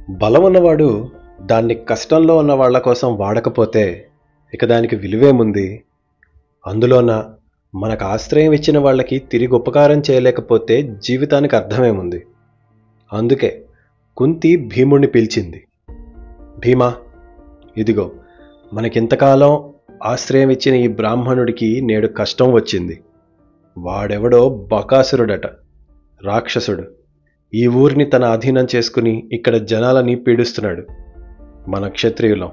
బలం ఉన్నవాడు దాన్ని కష్టంలో ఉన్న వాళ్ళ కోసం వాడకపోతే ఇక దానికి విలువేముంది? అందులోన మనకు ఆశ్రయం ఇచ్చిన వాళ్ళకి తిరిగి ఉపకారం చేయలేకపోతే జీవితానికి అర్థమేముంది? అందుకే కుంతి భీముణ్ణి పిలిచింది. భీమా, ఇదిగో మనకింతకాలం ఆశ్రయం ఇచ్చిన ఈ బ్రాహ్మణుడికి నేడు కష్టం వచ్చింది. వాడెవడో బకాసురుడట, రాక్షసుడు. ఈ ఊరిని తన అధీనం చేసుకుని ఇక్కడ జనాలని పీడిస్తున్నాడు. మన క్షత్రియులం,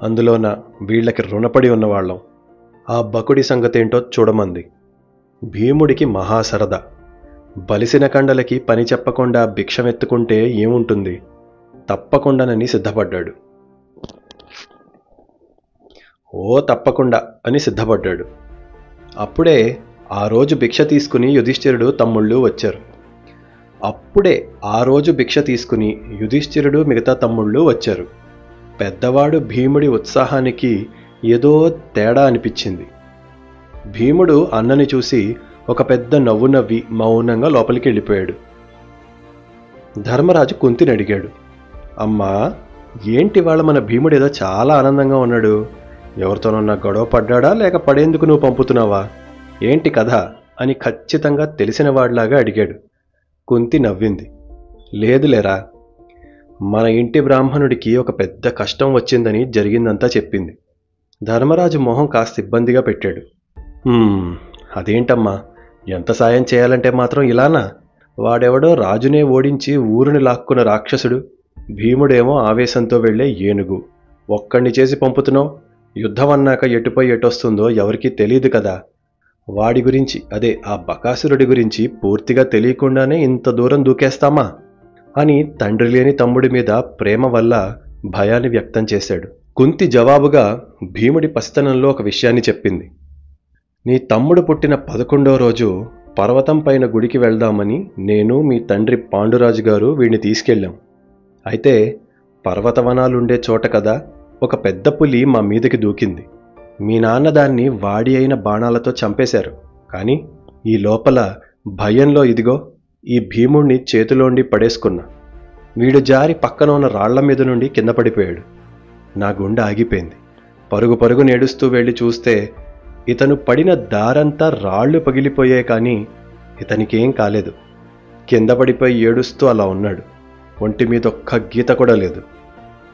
అందులోన వీళ్ళకి రుణపడి ఉన్నవాళ్ళం. ఆ బకుడి సంగతేంటో చూడమంది. భీముడికి మహాసరదా. బలిసిన కండలకి పని చెప్పకుండా భిక్షమెత్తుకుంటే ఏముంటుంది? తప్పకుండానని సిద్ధపడ్డాడు. తప్పకుండా అని సిద్ధపడ్డాడు. అప్పుడే ఆ రోజు భిక్ష తీసుకుని యుధిష్ఠిరుడు తమ్ముళ్ళు వచ్చారు. మిగతా తమ్ముళ్ళు వచ్చారు. పెద్దవాడు భీముడి ఉత్సాహానికి ఏదో తేడా అనిపించింది. భీముడు అన్నని చూసి ఒక పెద్ద నవ్వు నవ్వి మౌనంగా లోపలికి వెళ్ళిపోయాడు. ధర్మరాజు కుంతిని అడిగాడు, అమ్మా, ఏంటి వాళ్ళ మన భీముడు ఏదో చాలా ఆనందంగా ఉన్నాడు? ఎవరితోనన్నా గొడవ పడ్డాడా, లేక పడేందుకు నువ్వు పంపుతున్నావా? ఏంటి కథ అని ఖచ్చితంగా తెలిసిన వాడిలాగా అడిగాడు. కుంతి నవ్వింది. లేదులేరా, మన ఇంటి బ్రాహ్మణుడికి ఒక పెద్ద కష్టం వచ్చిందని జరిగిందంతా చెప్పింది. ధర్మరాజు మొహం కాస్త ఇబ్బందిగా పెట్టాడు. అదేంటమ్మా, ఎంత సాయం చేయాలంటే మాత్రం ఇలానా? వాడెవడో రాజునే ఓడించి ఊరిని లాక్కున్న రాక్షసుడు, భీముడేమో ఆవేశంతో వెళ్లే ఏనుగు. ఒక్కడిని చేసి పంపుతున్నావు. యుద్ధం అన్నాక ఎటుపోయి ఎటొస్తుందో ఎవరికీ తెలియదు కదా. వాడి గురించి, అదే ఆ బకాసురుడి గురించి పూర్తిగా తెలియకుండానే ఇంత దూరం దూకేస్తామా అని తండ్రి లేని తమ్ముడి మీద ప్రేమ వల్ల భయాన్ని వ్యక్తం చేశాడు. కుంతి జవాబుగా భీముడి పసితనంలో ఒక విషయాన్ని చెప్పింది. నీ తమ్ముడు పుట్టిన 11వ రోజు పర్వతం పైన గుడికి వెళ్దామని నేను, మీ తండ్రి పాండురాజు గారు వీడిని తీసుకెళ్ళాం. అయితే పర్వతవనాలుండే చోట కదా ఒక పెద్ద పులి మా మీదకి దూకింది. మీ నాన్న దాన్ని వాడి అయిన బాణాలతో చంపేశారు. కానీ ఈ లోపల భయంలో ఇదిగో ఈ భీముణ్ణి చేతిలోండి పడేసుకున్నా. వీడు జారి పక్కన ఉన్న రాళ్ల మీద నుండి కింద పడిపోయాడు. నా గుండె ఆగిపోయింది. పరుగు పరుగు నేడుస్తూ వెళ్ళి చూస్తే ఇతను పడిన దారంతా రాళ్లు పగిలిపోయాయి, కానీ ఇతనికేం కాలేదు. కింద పడిపోయి ఏడుస్తూ అలా ఉన్నాడు. ఒంటి మీద ఒక్క గీత కూడా లేదు.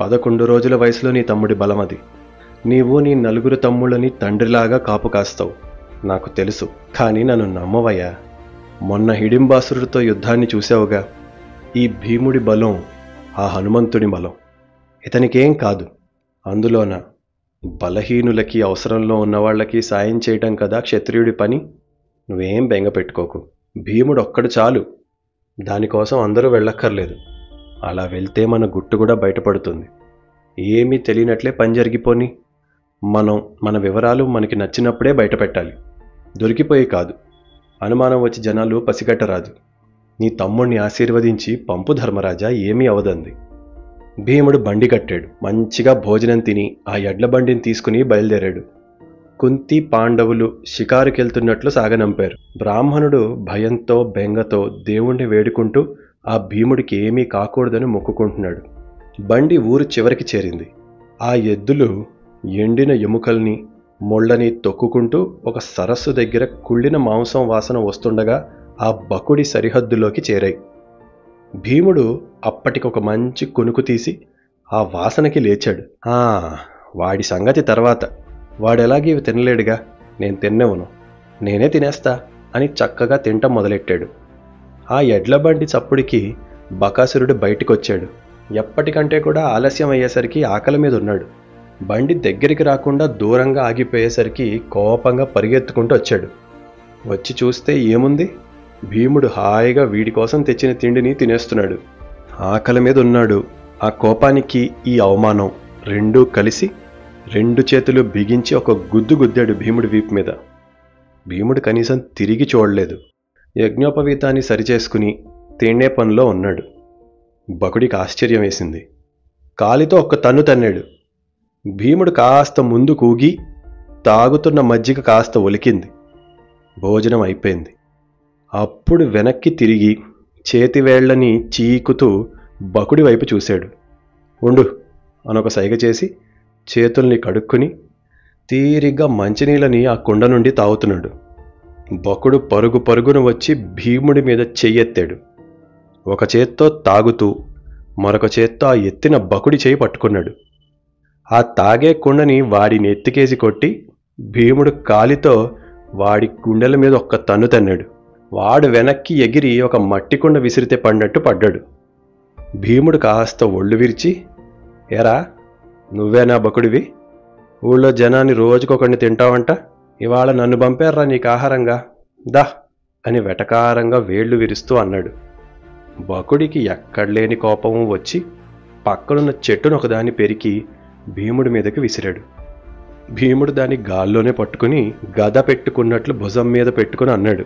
11 రోజుల వయసులో నీ తమ్ముడి బలమది. నీవు నీ 4 తమ్ముళ్ళని తండ్రిలాగా కాపు కాస్తావు, నాకు తెలుసు. కానీ నన్ను నమ్మవయ్యా. మొన్న హిడింబాసురుడితో యుద్ధాన్ని చూసావుగా. ఈ భీముడి బలం ఆ హనుమంతుడి బలం. ఇతనికేం కాదు. అందులోన బలహీనులకి, అవసరంలో ఉన్నవాళ్లకి సాయం చేయటం కదా క్షత్రియుడి పని. నువ్వేం బెంగ పెట్టుకోకు. భీముడు ఒక్కడు చాలు. దానికోసం అందరూ వెళ్ళక్కర్లేదు. అలా వెళ్తే మన గుట్టు కూడా బయటపడుతుంది. ఏమీ తెలియనట్లే పని జరిగిపోని. మన వివరాలు మనకి నచ్చినప్పుడే బయట పెట్టాలి, దొరికిపోయి కాదు. అనుమానం వచ్చి జనాలు పసిగట్టరాదు. నీ తమ్ముణ్ణి ఆశీర్వదించి పంపు ధర్మరాజా, ఏమీ అవదంది. భీముడు బండి కట్టాడు. మంచిగా భోజనం తిని ఆ ఎడ్ల బండిని తీసుకుని బయలుదేరాడు. కుంతి, పాండవులు షికారుకెళ్తున్నట్లు సాగనంపారు. బ్రాహ్మణుడు భయంతో బెంగతో దేవుణ్ణి వేడుకుంటూ ఆ భీముడికి ఏమీ కాకూడదని మొక్కుకుంటున్నాడు. బండి ఊరు చివరికి చేరింది. ఆ ఎద్దులు ఎండిన ఎముకల్ని, ముళ్ళని తొక్కుకుంటూ ఒక సరస్సు దగ్గర కుళ్ళిన మాంసం వాసన వస్తుండగా ఆ బకుడి సరిహద్దులోకి చేరాయి. భీముడు అప్పటికొక మంచి కునుకు తీసి ఆ వాసనకి లేచాడు. వాడి సంగతి తర్వాత. వాడెలాగీ ఇవి తినలేడుగా, నేను తిన్నవును, నేనే తినేస్తా అని చక్కగా తింటం మొదలెట్టాడు. ఆ ఎడ్లబండి చప్పుడికి బకాసురుడు బయటికొచ్చాడు. ఎప్పటికంటే కూడా ఆలస్యం అయ్యేసరికి ఆకలి మీద ఉన్నాడు. బండి దగ్గరికి రాకుండా దూరంగా ఆగిపోయేసరికి కోపంగా పరిగెత్తుకుంటూ వచ్చాడు. వచ్చి చూస్తే ఏముంది, భీముడు హాయిగా వీడి కోసం తెచ్చిన తిండిని తినేస్తున్నాడు. ఆకలి మీద ఉన్నాడు. ఆ కోపానికి ఈ అవమానం రెండూ కలిసి 2 చేతులు బిగించి ఒక గుద్దు గుద్దాడు భీముడి వీపు మీద. భీముడు కనీసం తిరిగి చూడలేదు. యజ్ఞోపవీతాన్ని సరిచేసుకుని తినే పనిలో ఉన్నాడు. బకుడికి ఆశ్చర్యం వేసింది. కాలితో ఒక్క తన్ను తన్నాడు. భీముడు కాస్త ముందు కూగి తాగుతున్న మజ్జిగ కాస్త ఒలికింది. భోజనం అయిపోయింది. అప్పుడు వెనక్కి తిరిగి చేతివేళ్లని చీకుతూ బకుడి వైపు చూశాడు. ఉండు అనొక సైగ చేసి చేతుల్ని కడుక్కుని తీరిగ్గా మంచినీళ్ళని ఆ కుండ నుండి తాగుతున్నాడు. బకుడు పరుగు పరుగున వచ్చి భీముడి మీద చెయ్యెత్తాడు. ఒక చేత్తో తాగుతూ మరొక చేత్తో ఆ ఎత్తిన బకుడి చేయి పట్టుకున్నాడు. ఆ తాగే కుండని వాడి నెత్తికేసి కొట్టి భీముడు కాలితో వాడి గుండెల మీద ఒక్క తన్ను తన్నాడు. వాడు వెనక్కి ఎగిరి ఒక మట్టి కుండ విసిరితే పడినట్టు పడ్డాడు. భీముడు కాస్త ఒళ్ళు విరిచి, ఎరా నువ్వేనా బకుడివి? ఊళ్ళో జనాన్ని రోజుకొకడిని తింటావంట, ఇవాళ నన్ను పంపారా నీకు ఆహారంగా, దా అని వెటకారంగా వేళ్లు విరుస్తూ అన్నాడు. బకుడికి ఎక్కడలేని కోపము వచ్చి పక్కనున్న చెట్టును ఒకదాన్ని పెరికి భీముడి మీదకి విసిరాడు. భీముడు దాన్ని గాల్లోనే పట్టుకుని గద పెట్టుకున్నట్లు భుజం మీద పెట్టుకుని అన్నాడు,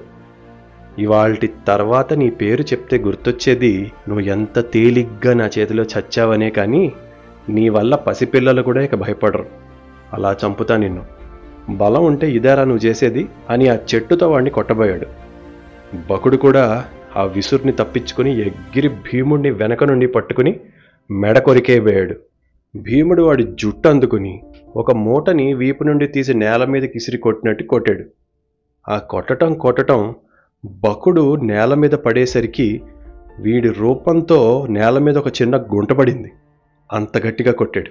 ఇవాల్టి తర్వాత నీ పేరు చెప్తే గుర్తొచ్చేది నువ్వు ఎంత తేలిగ్గా నా చేతిలో చచ్చావనే, కానీ నీ వల్ల పసిపిల్లలు కూడా ఇక భయపడరు. అలా చంపుతా నిన్ను. బలం ఉంటే ఇదేరా నువ్వు చేసేది అని ఆ చెట్టుతో వాడిని కొట్టబోయాడు. బకుడు కూడా ఆ విసురుని తప్పించుకుని ఎగిరి భీముడిని వెనక నుండి పట్టుకుని మెడ కొరికేయబోయాడు. భీముడు వాడి జుట్టు అందుకుని ఒక మూటని వీపు నుండి తీసి నేల మీదకి ఇసిరి కొట్టినట్టు కొట్టాడు. ఆ కొట్టటం బకుడు నేల మీద పడేసరికి వీడి రూపంతో నేల మీద ఒక చిన్న గుంట పడింది. అంత గట్టిగా కొట్టాడు.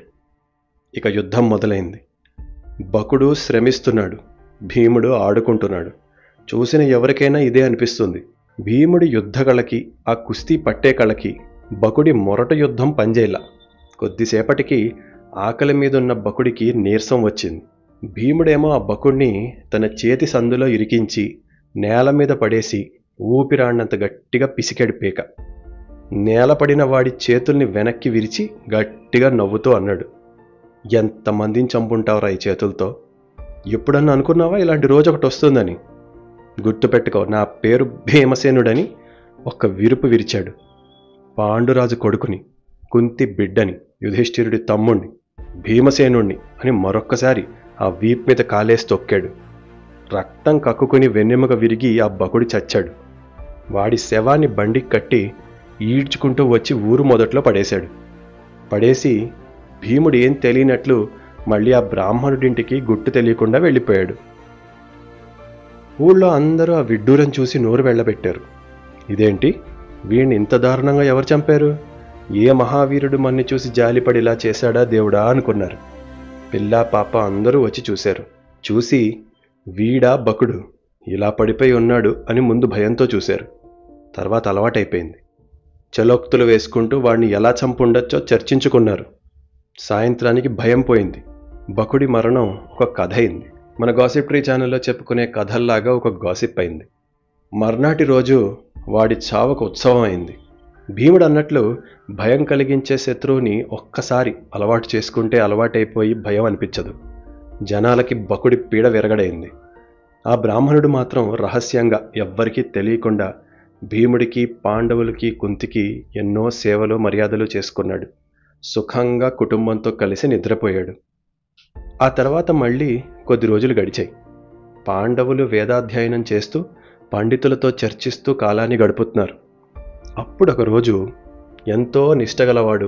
ఇక యుద్ధం మొదలైంది. బకుడు శ్రమిస్తున్నాడు, భీముడు ఆడుకుంటున్నాడు. చూసిన ఎవరికైనా ఇదే అనిపిస్తుంది. భీముడి యుద్ధ కళకి, ఆ కుస్తీ పట్టే కళకి బకుడి మొరట యుద్ధం పనిచేయలా. కొద్దిసేపటికి ఆకలి మీదున్న బకుడికి నీరసం వచ్చింది. భీముడేమో ఆ బకుడిని తన చేతి సందులో ఇరికించి నేల మీద పడేసి ఊపిరాడినంత గట్టిగా పిసికాడు పీక. నేలపడిన వాడి చేతుల్ని వెనక్కి విరిచి గట్టిగా నవ్వుతూ అన్నాడు, ఎంతమందిని చంపుంటావురా ఈ చేతులతో? ఎప్పుడన్నా అనుకున్నావా ఇలాంటి రోజు ఒకటి వస్తుందని? గుర్తుపెట్టుకో, నా పేరు భీమసేనుడని ఒక్క విరుపు విరిచాడు. పాండురాజు కొడుకుని, కుంతి బిడ్డని, యుధిష్ఠిరుడి తమ్ముణ్ణి, భీమసేనుణ్ణి అని మరొక్కసారి ఆ వీపు మీద కాలేసి తొక్కాడు. రక్తం కక్కుకుని వెన్నెముక విరిగి ఆ బకుడి చచ్చాడు. వాడి శవాన్ని బండికి కట్టి ఈడ్చుకుంటూ వచ్చి ఊరు మొదట్లో పడేశాడు. పడేసి భీముడు ఏం తెలియనట్లు మళ్ళీ ఆ బ్రాహ్మణుడింటికి గుట్టు తెలియకుండా వెళ్ళిపోయాడు. ఊళ్ళో అందరూ ఆ విడ్డూరం చూసి నోరు వెళ్ళబెట్టారు. ఇదేంటి, వీణ్ణి ఇంత దారుణంగా ఎవరు చంపారు? ఏ మహావీరుడు మన్ని చూసి జాలిపడి ఇలా చేశాడా దేవుడా అనుకున్నారు. పిల్లా పాప అందరూ వచ్చి చూశారు. చూసి వీడా బకుడు ఇలా పడిపోయి ఉన్నాడు అని ముందు భయంతో చూశారు. తర్వాత అలవాటైపోయింది. చలోక్తులు వేసుకుంటూ వాడిని ఎలా చంపుండొచ్చో చర్చించుకున్నారు. సాయంత్రానికి భయం పోయింది. బకుడి మరణం ఒక కథ అయింది. మన గాసిప్ ట్రీ ఛానల్లో చెప్పుకునే కథల్లాగా ఒక గాసిప్ అయింది. మర్నాటి రోజు వాడి చావకు ఉత్సవం అయింది. భీముడు అన్నట్లు భయం కలిగించే శత్రువుని ఒక్కసారి అలవాటు చేసుకుంటే అలవాటైపోయి భయం అనిపించదు. జనాలకి బకుడి పీడ విరగడైంది. ఆ బ్రాహ్మణుడు మాత్రం రహస్యంగా ఎవ్వరికీ తెలియకుండా భీముడికి, పాండవులకి, కుంతికి ఎన్నో సేవలు మర్యాదలు చేసుకున్నాడు. సుఖంగా కుటుంబంతో కలిసి నిద్రపోయాడు. ఆ తర్వాత మళ్ళీ కొద్ది రోజులు గడిచాయి. పాండవులు వేదాధ్యయనం చేస్తూ పండితులతో చర్చిస్తూ కాలాన్ని గడుపుతున్నారు. అప్పుడు ఒకరోజు ఎంతో నిష్టగలవాడు,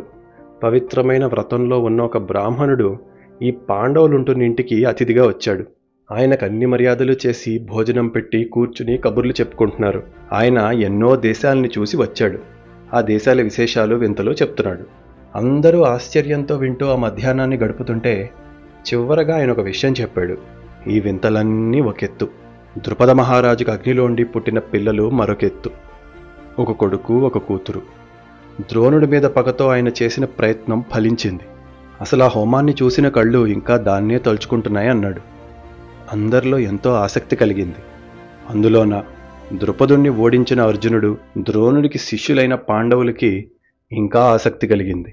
పవిత్రమైన వ్రతంలో ఉన్న ఒక బ్రాహ్మణుడు ఈ పాండవులుంటున్న ఇంటికి అతిథిగా వచ్చాడు. ఆయనకు అన్ని మర్యాదలు చేసి భోజనం పెట్టి కూర్చుని కబుర్లు చెప్పుకుంటున్నారు. ఆయన ఎన్నో దేశాలని చూసి వచ్చాడు. ఆ దేశాల విశేషాలు వింతలు చెప్తున్నాడు. అందరూ ఆశ్చర్యంతో వింటూ ఆ మధ్యాహ్నాన్ని గడుపుతుంటే చివరగా ఆయన ఒక విషయం చెప్పాడు. ఈ వింతలన్నీ ఒకెత్తు, ద్రుపద మహారాజుకు అగ్నిలోండి పుట్టిన పిల్లలు మరొకెత్తు. ఒక కొడుకు, ఒక కూతురు. ద్రోణుడి మీద పగతో ఆయన చేసిన ప్రయత్నం ఫలించింది. అసలు ఆ హోమాన్ని చూసిన కళ్ళు ఇంకా దాన్నే తలుచుకుంటున్నాయి అన్నాడు. అందరిలో ఎంతో ఆసక్తి కలిగింది. అందులోన ద్రుపదుణ్ణి ఓడించిన అర్జునుడు, ద్రోణుడికి శిష్యులైన పాండవులకి ఇంకా ఆసక్తి కలిగింది.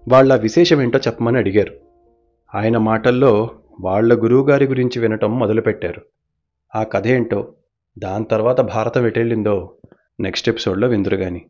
వాళ్ళ విశేషం ఏంటో చెప్పమని అడిగారు. ఆయన మాటల్లో వాళ్ల గురువుగారి గురించి వినటం మొదలుపెట్టారు. ఆ కథ ఏంటో, దాని తర్వాత భారతం ఎటెళ్ళిందో నెక్స్ట్ ఎపిసోడ్లో విందురుగాని.